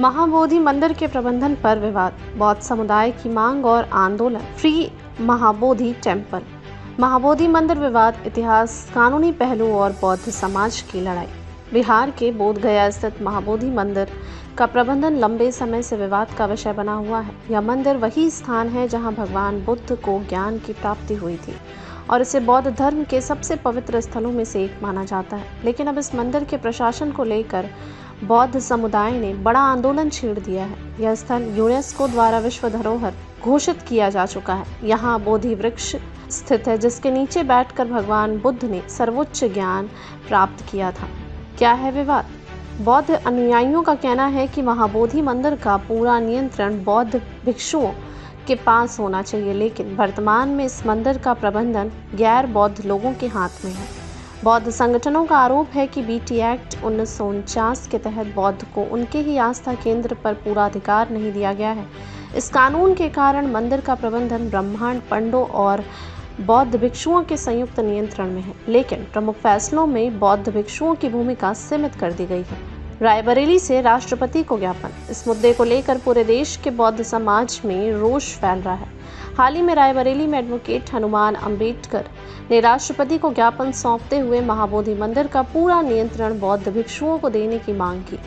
महाबोधि मंदिर के प्रबंधन पर विवाद, बौद्ध समुदाय की मांग और आंदोलन। Free Mahabodhi temple. महाबोधि मंदिर विवाद, इतिहास, कानूनी पहलू और बौद्ध समाज की लड़ाई। बिहार के बोध गया स्थित महाबोधि मंदिर का प्रबंधन लंबे समय से विवाद का विषय बना हुआ है। यह मंदिर वही स्थान है जहां भगवान बुद्ध को ज्ञान की प्राप्ति हुई थी और इसे बौद्ध धर्म के सबसे पवित्र स्थलों में से एक माना जाता है। लेकिन अब इस मंदिर के प्रशासन को लेकर बौद्ध समुदाय ने बड़ा आंदोलन छेड़ दिया है। यह स्थल यूनेस्को द्वारा विश्व धरोहर घोषित किया जा चुका है। यहाँ बोधि वृक्ष स्थित है जिसके नीचे बैठकर भगवान बुद्ध ने सर्वोच्च ज्ञान प्राप्त किया था। क्या है विवाद? बौद्ध अनुयायियों का कहना है कि महाबोधि मंदिर का पूरा नियंत्रण बौद्ध भिक्षुओं के पास होना चाहिए, लेकिन वर्तमान में इस मंदिर का प्रबंधन गैर बौद्ध लोगों के हाथ में है। बौद्ध संगठनों का आरोप है कि बीटी एक्ट 1949 के तहत बौद्ध को उनके ही आस्था केंद्र पर पूरा अधिकार नहीं दिया गया है। इस कानून के कारण मंदिर का प्रबंधन ब्राह्मण, पंडों और बौद्ध भिक्षुओं के संयुक्त नियंत्रण में है, लेकिन प्रमुख फैसलों में बौद्ध भिक्षुओं की भूमिका सीमित कर दी गई है। रायबरेली से राष्ट्रपति को ज्ञापन। इस मुद्दे को लेकर पूरे देश के बौद्ध समाज में रोष फैल रहा है। हाल ही में रायबरेली में एडवोकेट हनुमान अम्बेडकर ने राष्ट्रपति को ज्ञापन सौंपते हुए महाबोधि मंदिर का पूरा नियंत्रण बौद्ध भिक्षुओं को देने की मांग की।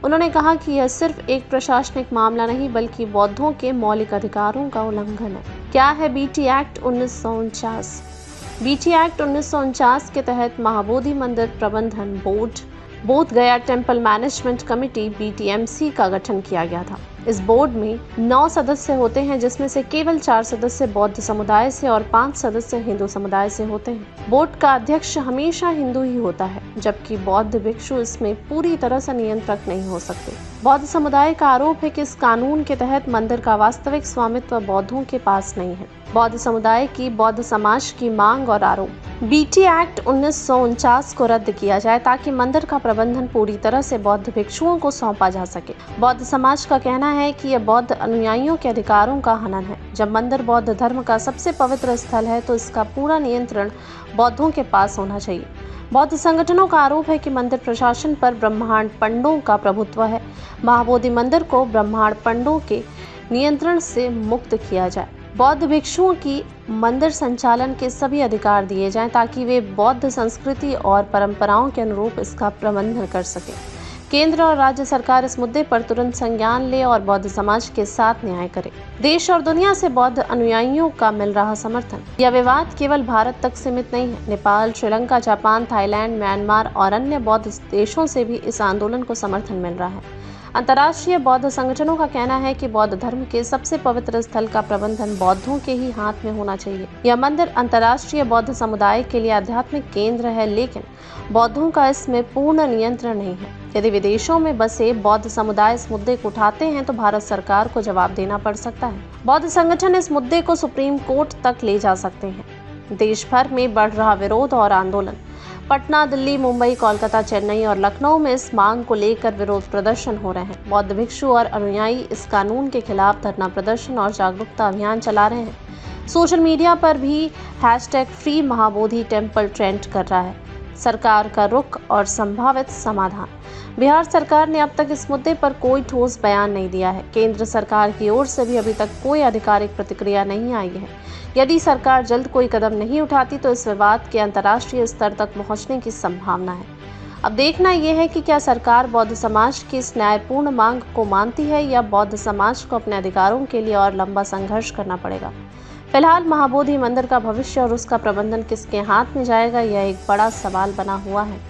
उन्होंने कहा कि यह सिर्फ एक प्रशासनिक मामला नहीं बल्कि बौद्धों के मौलिक अधिकारों का उल्लंघन है। क्या है बीटी एक्ट 1949? बीटी एक्ट 1949 के तहत महाबोधि मंदिर प्रबंधन बोर्ड बोध गया टेम्पल मैनेजमेंट कमेटी बीटीएमसी का गठन किया गया था। इस बोर्ड में 9 सदस्य होते हैं, जिसमें से केवल 4 सदस्य बौद्ध समुदाय से और 5 सदस्य हिंदू समुदाय से होते हैं। बोर्ड का अध्यक्ष हमेशा हिंदू ही होता है, जबकि बौद्ध भिक्षु इसमें पूरी तरह से नियंत्रक नहीं हो सकते। बौद्ध समुदाय का आरोप है कि इस कानून के तहत मंदिर का वास्तविक स्वामित्व बौद्धों के पास नहीं है। बौद्ध समुदाय की बौद्ध समाज की मांग और आरोप। बीटी एक्ट 1949 को रद्द किया जाए ताकि मंदिर का प्रबंधन पूरी तरह से बौद्ध भिक्षुओं को सौंपा जा सके। बौद्ध समाज का कहना है कि यह बौद्ध अनुयायियों के अधिकारों का हनन है। जब मंदिर बौद्ध धर्म का सबसे पवित्र स्थल है तो इसका पूरा नियंत्रण बौद्धों के पास होना चाहिए। बौद्ध संगठनों का आरोप है कि मंदिर प्रशासन पर ब्राह्मण पंडों का प्रभुत्व है। महाबोधि मंदिर को ब्राह्मण पंडों के नियंत्रण से मुक्त किया जाए। बौद्ध भिक्षुओं की मंदिर संचालन के सभी अधिकार दिए जाएं ताकि वे बौद्ध संस्कृति और परंपराओं के अनुरूप इसका प्रबंधन कर सकें। केंद्र और राज्य सरकार इस मुद्दे पर तुरंत संज्ञान ले और बौद्ध समाज के साथ न्याय करे। देश और दुनिया से बौद्ध अनुयायियों का मिल रहा समर्थन। यह विवाद केवल भारत तक सीमित नहीं है। Nepal, Sri Lanka, Japan, Thailand, Myanmar और अन्य बौद्ध देशों से भी इस आंदोलन को समर्थन मिल रहा है। अंतर्राष्ट्रीय बौद्ध संगठनों का कहना है कि बौद्ध धर्म के सबसे पवित्र स्थल का प्रबंधन बौद्धों के ही हाथ में होना चाहिए। यह मंदिर अंतर्राष्ट्रीय बौद्ध समुदाय के लिए आध्यात्मिक केंद्र है, लेकिन बौद्धों का इसमें पूर्ण नियंत्रण नहीं है। यदि विदेशों में बसे बौद्ध समुदाय इस मुद्दे को उठाते हैं तो भारत सरकार को जवाब देना पड़ सकता है। बौद्ध संगठन इस मुद्दे को सुप्रीम कोर्ट तक ले जा सकते हैं। देश भर में बढ़ रहा विरोध और आंदोलन। पटना, दिल्ली, मुंबई, कोलकाता, चेन्नई और लखनऊ में इस मांग को लेकर विरोध प्रदर्शन हो रहे हैं। बौद्ध भिक्षु और अनुयायी इस कानून के खिलाफ धरना प्रदर्शन और जागरूकता अभियान चला रहे हैं। सोशल मीडिया पर भी #फ्री महाबोधि टेम्पल ट्रेंड कर रहा है। सरकार का रुख और संभावित समाधान। बिहार सरकार ने अब तक इस मुद्दे पर कोई ठोस बयान नहीं दिया है। केंद्र सरकार की ओर से भी अभी तक कोई आधिकारिक प्रतिक्रिया नहीं आई है। यदि सरकार जल्द कोई कदम नहीं उठाती तो इस विवाद के अंतर्राष्ट्रीय स्तर तक पहुंचने की संभावना है। अब देखना यह है कि क्या सरकार बौद्ध समाज की इस न्यायपूर्ण मांग को मानती है या बौद्ध समाज को अपने अधिकारों के लिए और लंबा संघर्ष करना पड़ेगा। फिलहाल महाबोधि मंदिर का भविष्य और उसका प्रबंधन किसके हाथ में जाएगा, यह एक बड़ा सवाल बना हुआ है।